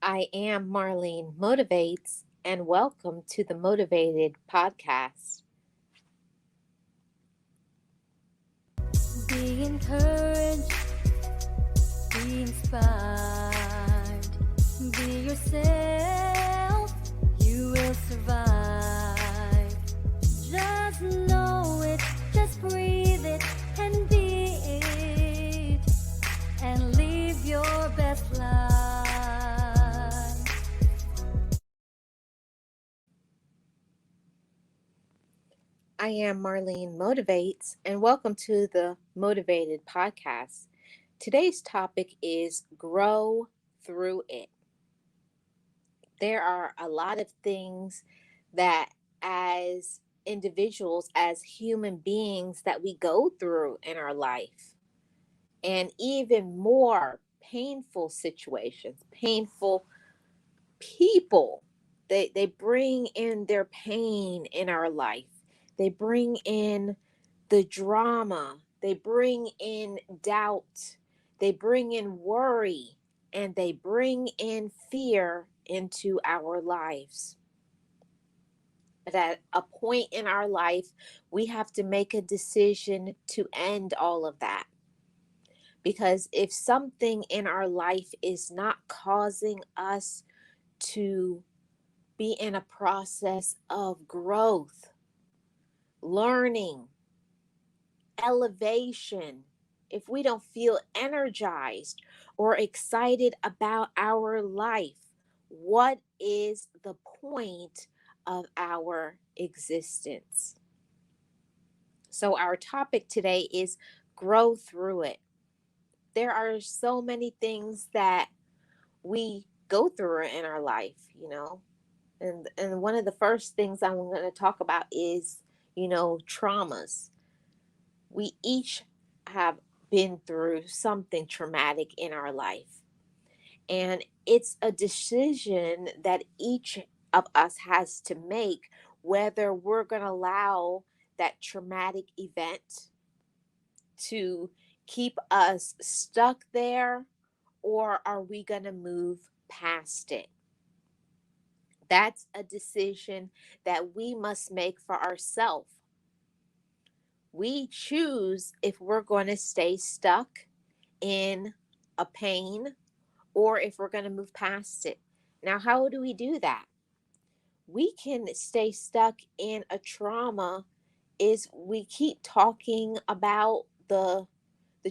I am Marlene Motivates, and welcome to the Motivated Podcast. Be encouraged, be inspired, be yourself, you will survive. Just know it, just breathe it, and be it, and live your best life. I am Marlene Motivates, and welcome to the Motivated Podcast. Today's topic is grow through it. There are a lot of things that, as individuals, as human beings, that we go through in our life, and even more painful situations, painful people. They bring in their pain in our life. They bring in the drama. They bring in doubt. They bring in worry, and they bring in fear into our lives. But at a point in our life, we have to make a decision to end all of that. Because if something in our life is not causing us to be in a process of growth, learning, elevation, if we don't feel energized or excited about our life, what is the point of our existence? So, our topic today is grow through it. There are so many things that we go through in our life. And one of the first things I'm going to talk about is, traumas. We each have been through something traumatic in our life. And it's a decision that each of us has to make, whether we're going to allow that traumatic event to keep us stuck there, or are we going to move past it? That's a decision that we must make for ourselves. We choose if we're going to stay stuck in a pain or if we're going to move past it. Now, how do we do that? We can stay stuck in a trauma is we keep talking about the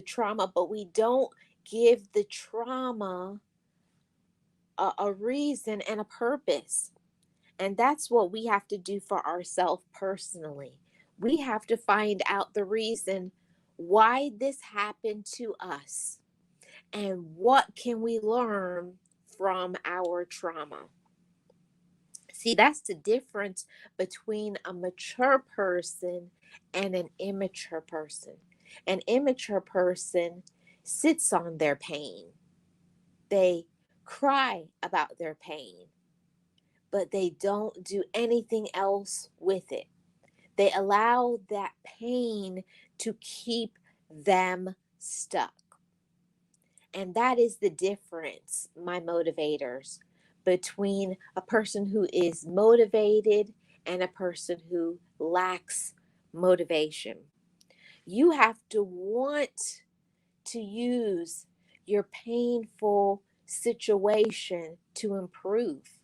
trauma, but we don't give the trauma a reason and a purpose. And that's what we have to do for ourselves personally. We have to find out the reason why this happened to us and what can we learn from our trauma. See, that's the difference between a mature person and an immature person. An immature person sits on their pain. They cry about their pain, but they don't do anything else with it. They allow that pain to keep them stuck. And that is the difference, my motivators, between a person who is motivated and a person who lacks motivation. You have to want to use your painful situation to improve.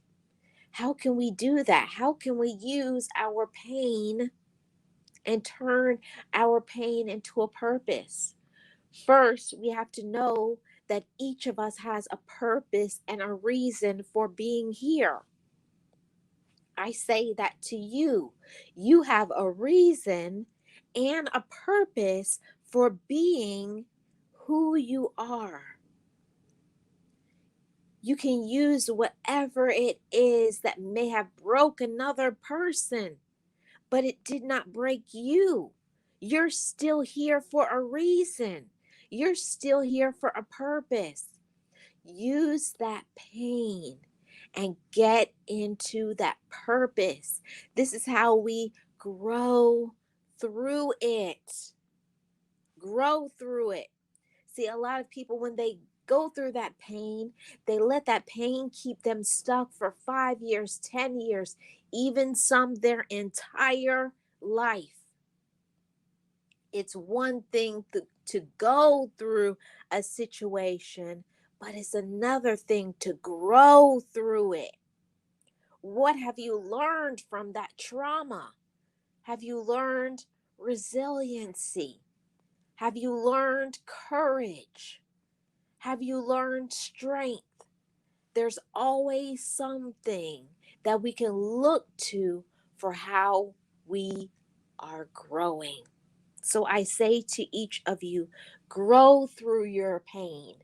How can we do that? How can we use our pain and turn our pain into a purpose? First, we have to know that each of us has a purpose and a reason for being here. I say that to you. You have a reason and a purpose for being who you are. You can use whatever it is that may have broke another person, but it did not break you. You're still here for a reason. You're still here for a purpose. Use that pain and get into that purpose. This is how we grow through it. Grow through it. See, a lot of people, when they go through that pain, they let that pain keep them stuck for 5 years, 10 years, even some their entire life. It's one thing to go through a situation, but it's another thing to grow through it. What have you learned from that trauma? Have you learned resiliency? Have you learned courage? Have you learned strength? There's always something that we can look to for how we are growing. So I say to each of you, grow through your pain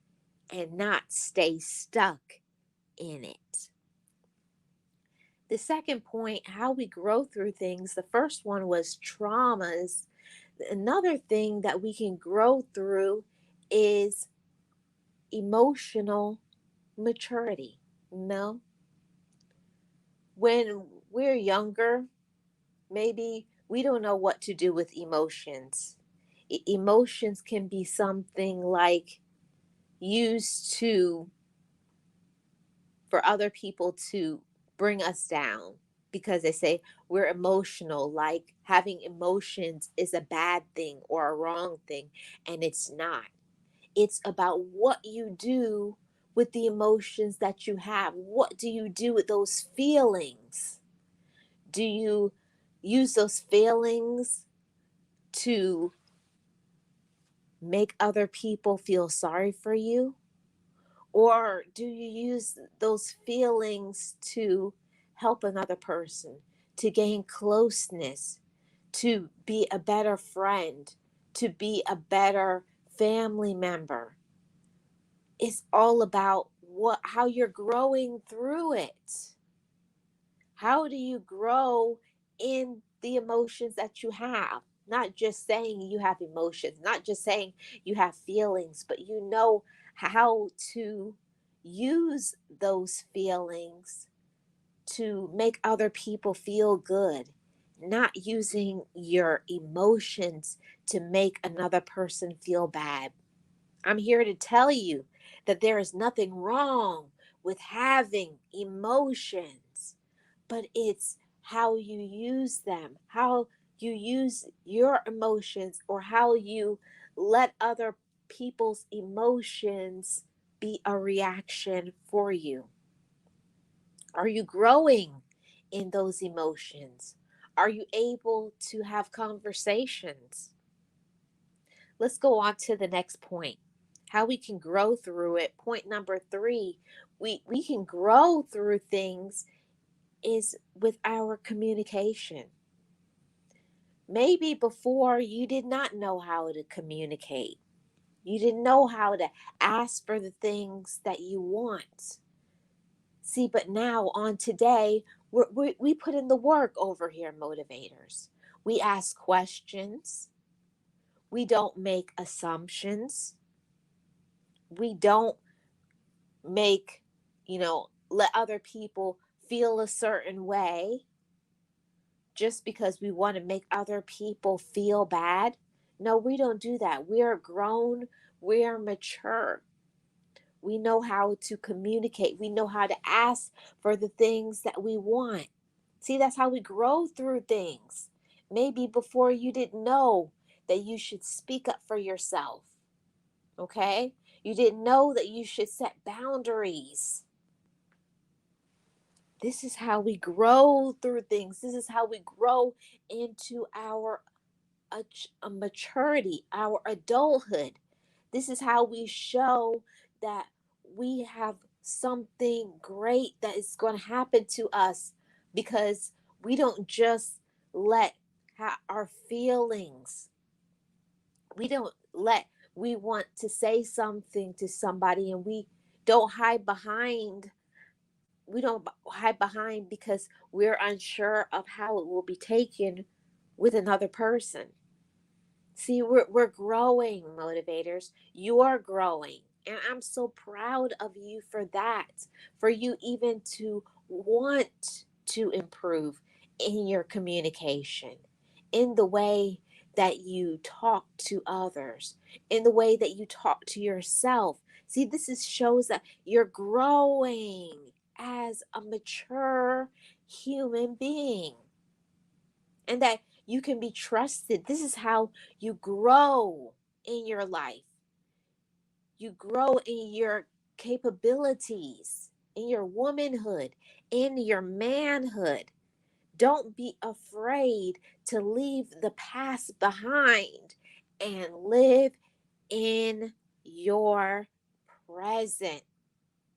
and not stay stuck in it. The second point, how we grow through things, the first one was traumas. Another thing that we can grow through is emotional maturity. No, when we're younger, maybe we don't know what to do with emotions. Emotions can be something like used to for other people to bring us down because they say we're emotional, like having emotions is a bad thing or a wrong thing, and it's not. It's about what you do with the emotions that you have. What do you do with those feelings? Do you use those feelings to make other people feel sorry for you? Or do you use those feelings to help another person, to gain closeness, to be a better friend, to be a better family member? It's all about how you're growing through it. How do you grow in the emotions that you have? Not just saying you have emotions, not just saying you have feelings, but you know how to use those feelings to make other people feel good, not using your emotions to make another person feel bad. I'm here to tell you that there is nothing wrong with having emotions, but it's how you use them, how you use your emotions, or how you let other people's emotions be a reaction for you. Are you growing in those emotions? Are you able to have conversations? Let's go on to the next point. How we can grow through it. Point number three, we can grow through things is with our communication. Maybe before you did not know how to communicate. You didn't know how to ask for the things that you want. See, but now on today, we put in the work over here, motivators. We ask questions. We don't make assumptions. We don't make, let other people feel a certain way just because we want to make other people feel bad. No, we don't do that. We are grown, we are mature. We know how to communicate, we know how to ask for the things that we want. See, that's how we grow through things. Maybe before you didn't know that you should speak up for yourself, okay? You didn't know that you should set boundaries. This is how we grow through things. This is how we grow into our maturity, our adulthood. This is how we show that we have something great that is going to happen to us because we don't just let our feelings, we don't let, we want to say something to somebody and don't hide behind we don't hide behind because we're unsure of how it will be taken with another person. See, we're growing, motivators. You are growing. And I'm so proud of you for that, for you even to want to improve in your communication, in the way that you talk to others, in the way that you talk to yourself. See, this is shows that you're growing as a mature human being, and that you can be trusted. This is how you grow in your life. You grow in your capabilities, in your womanhood, in your manhood. Don't be afraid to leave the past behind and live in your present.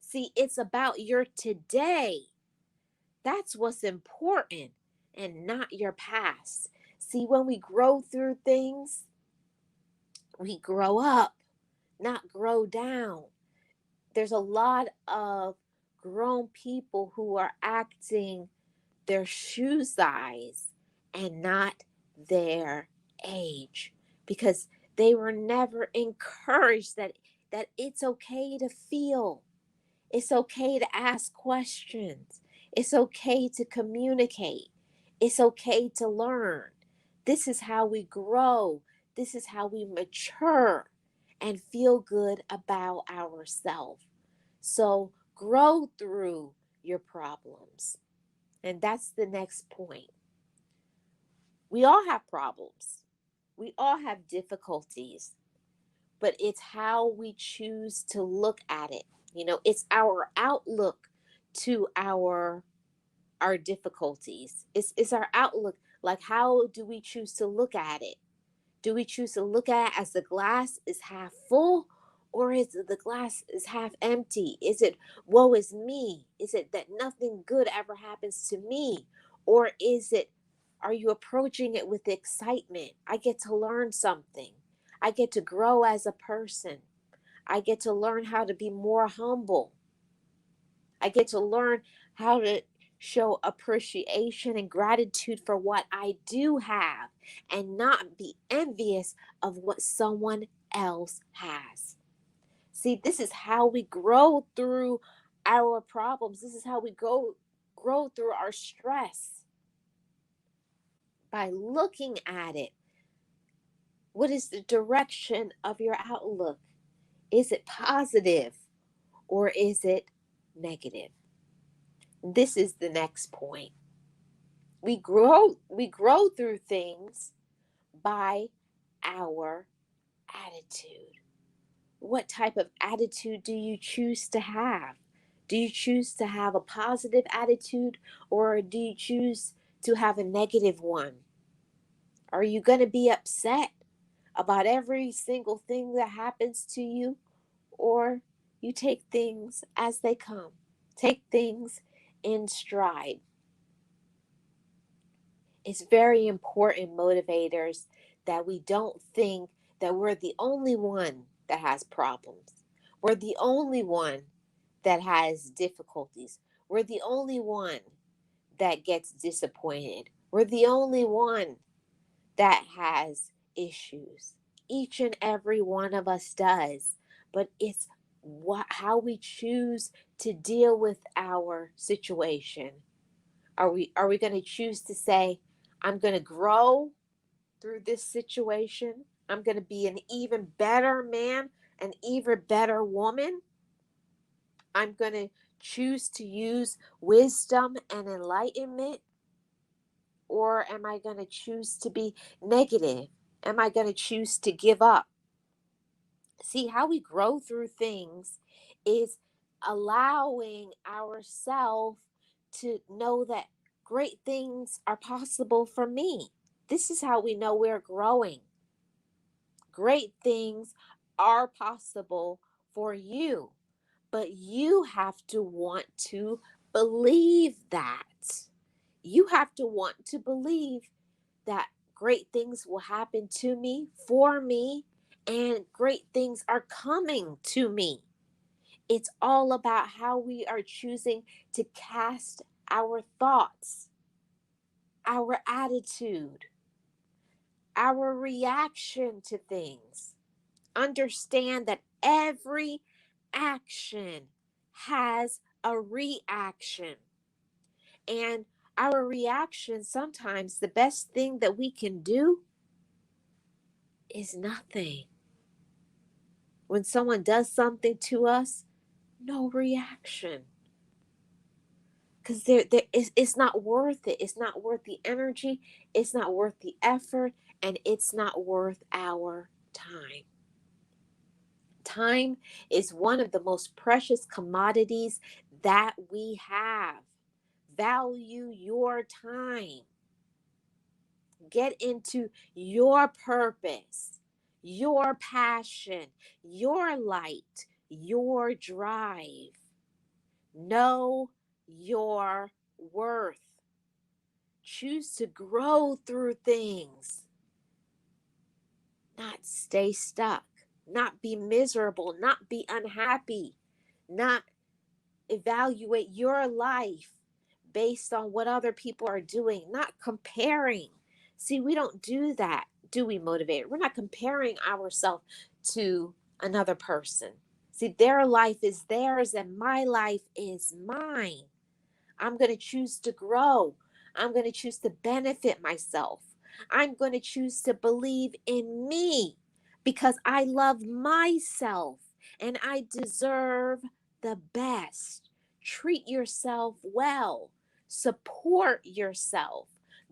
See, it's about your today. That's what's important, and not your past. See, when we grow through things, we grow up, not grow down. There's a lot of grown people who are acting their shoe size and not their age, because they were never encouraged that it's okay to feel. It's okay to ask questions. It's okay to communicate. It's okay to learn. This is how we grow. This is how we mature and feel good about ourselves. So grow through your problems. And that's the next point. We all have problems. We all have difficulties, but it's how we choose to look at it. It's our outlook to our difficulties. It's our outlook. Like, how do we choose to look at it? Do we choose to look at it as the glass is half full, or is it the glass is half empty? Is it woe is me? Is it that nothing good ever happens to me? Or is it, are you approaching it with excitement? I get to learn something. I get to grow as a person. I get to learn how to be more humble. I get to learn how to show appreciation and gratitude for what I do have, and not be envious of what someone else has. See, this is how we grow through our problems. This is how we grow through our stress, by looking at it. What is the direction of your outlook? Is it positive or is it negative? This is the next point. We grow through things by our attitude. What type of attitude do you choose to have? Do you choose to have a positive attitude, or do you choose to have a negative one? Are you going to be upset about every single thing that happens to you, or you take things as they come? Take things in stride. It's very important, motivators, that we don't think that we're the only one that has problems. We're the only one that has difficulties. We're the only one that gets disappointed. We're the only one that has issues. Each and every one of us does. But it's how we choose to deal with our situation. Are we going to choose to say, I'm going to grow through this situation? I'm going to be an even better man, an even better woman. I'm going to choose to use wisdom and enlightenment, or am I going to choose to be negative? Am I going to choose to give up? See, how we grow through things is allowing ourselves to know that great things are possible for me. This is how we know we're growing. Great things are possible for you, but you have to want to believe that. You have to want to believe that great things will happen to me, for me, and great things are coming to me. It's all about how we are choosing to cast our thoughts, our attitude, our reaction to things. Understand that every action has a reaction. And our reaction, sometimes the best thing that we can do is nothing. When someone does something to us, no reaction. Because it's not worth it. It's not worth the energy. It's not worth the effort. And it's not worth our time. Time is one of the most precious commodities that we have. Value your time. Get into your purpose, your passion, your light, your drive. Know your worth. Choose to grow through things, not stay stuck, not be miserable, not be unhappy, not evaluate your life based on what other people are doing, not comparing. See, we don't do that, do we, Motivate? We're not comparing ourselves to another person. See, their life is theirs and my life is mine. I'm going to choose to grow. I'm going to choose to benefit myself. I'm going to choose to believe in me because I love myself and I deserve the best. Treat yourself well. Support yourself.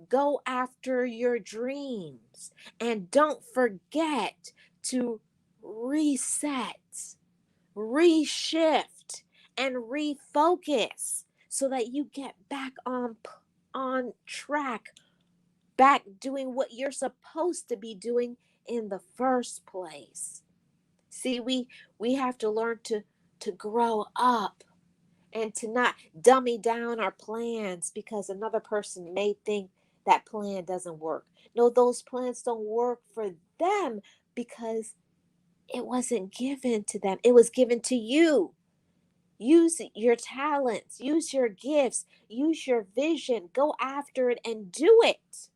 Go after your dreams. And don't forget to reset, reshift, and refocus so that you get back on track, back doing what you're supposed to be doing in the first place. See, we have to learn to grow up and to not dummy down our plans because another person may think that plan doesn't work. No, those plans don't work for them because it wasn't given to them. It was given to you. Use your talents, use your gifts, use your vision, go after it and do it.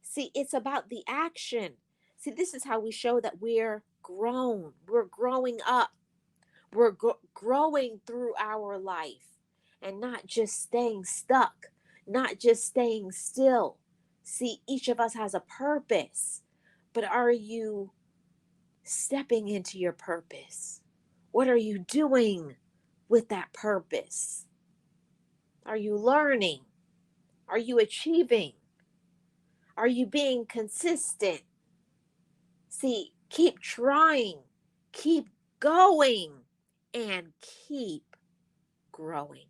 See, it's about the action. See, this is how we show that we're grown. We're growing up. We're growing through our life and not just staying stuck, not just staying still. See, each of us has a purpose, but are you stepping into your purpose? What are you doing with that purpose? Are you learning? Are you achieving? Are you being consistent? See, keep trying, keep going, and keep growing.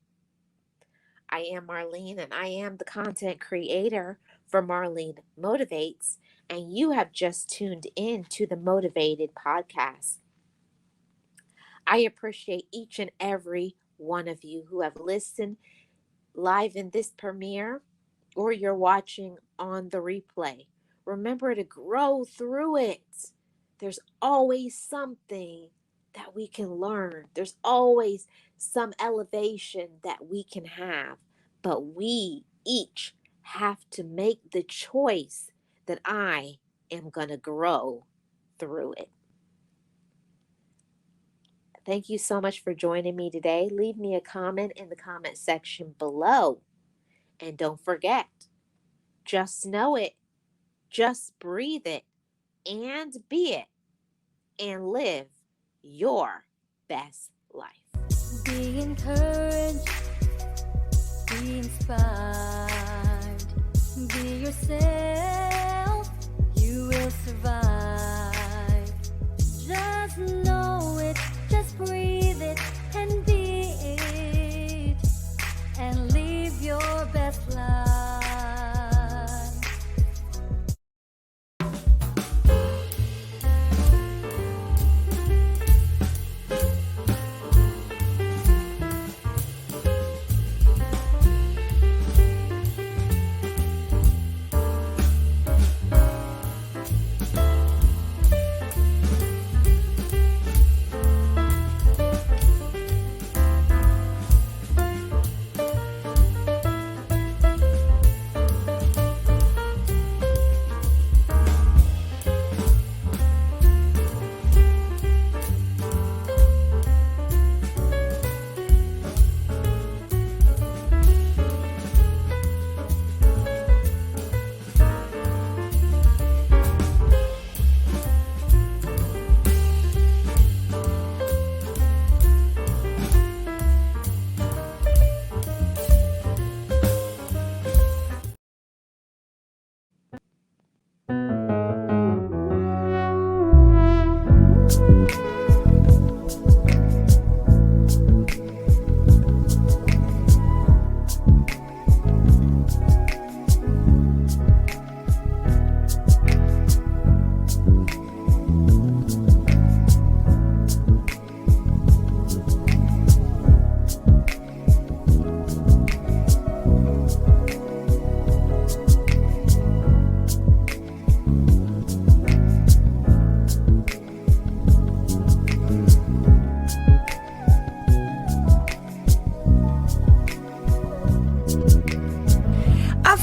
I am Marlene, and I am the content creator for Marlene Motivates, and you have just tuned in to the Motivated podcast. I appreciate each and every one of you who have listened live in this premiere or you're watching on the replay. Remember to grow through it. There's always something that we can learn. There's always some elevation that we can have. But we each have to make the choice that I am going to grow through it. Thank you so much for joining me today. Leave me a comment in the comment section below. And don't forget, just know it, just breathe it, and be it, and live your best life. Be encouraged, be inspired, be yourself, you will survive. Just know it, just breathe it, and be it, and live your best life.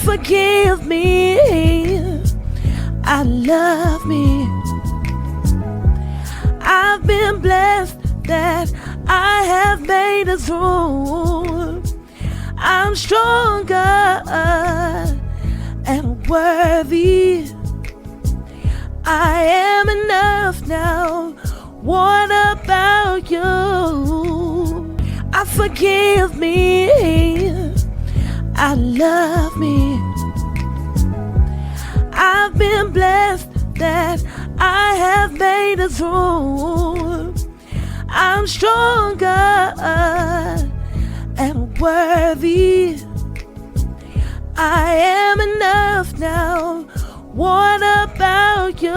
forgive me. I love me. I've been blessed that I have made it through. I'm stronger and worthy. I am enough now. What about you? I forgive me. I love me. I've been blessed that I have made it through. I'm stronger and worthy. I am enough now. What about you?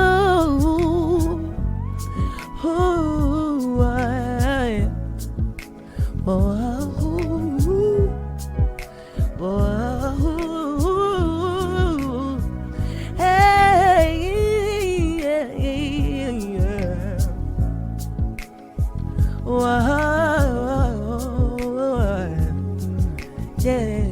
Ooh, hey, yeah.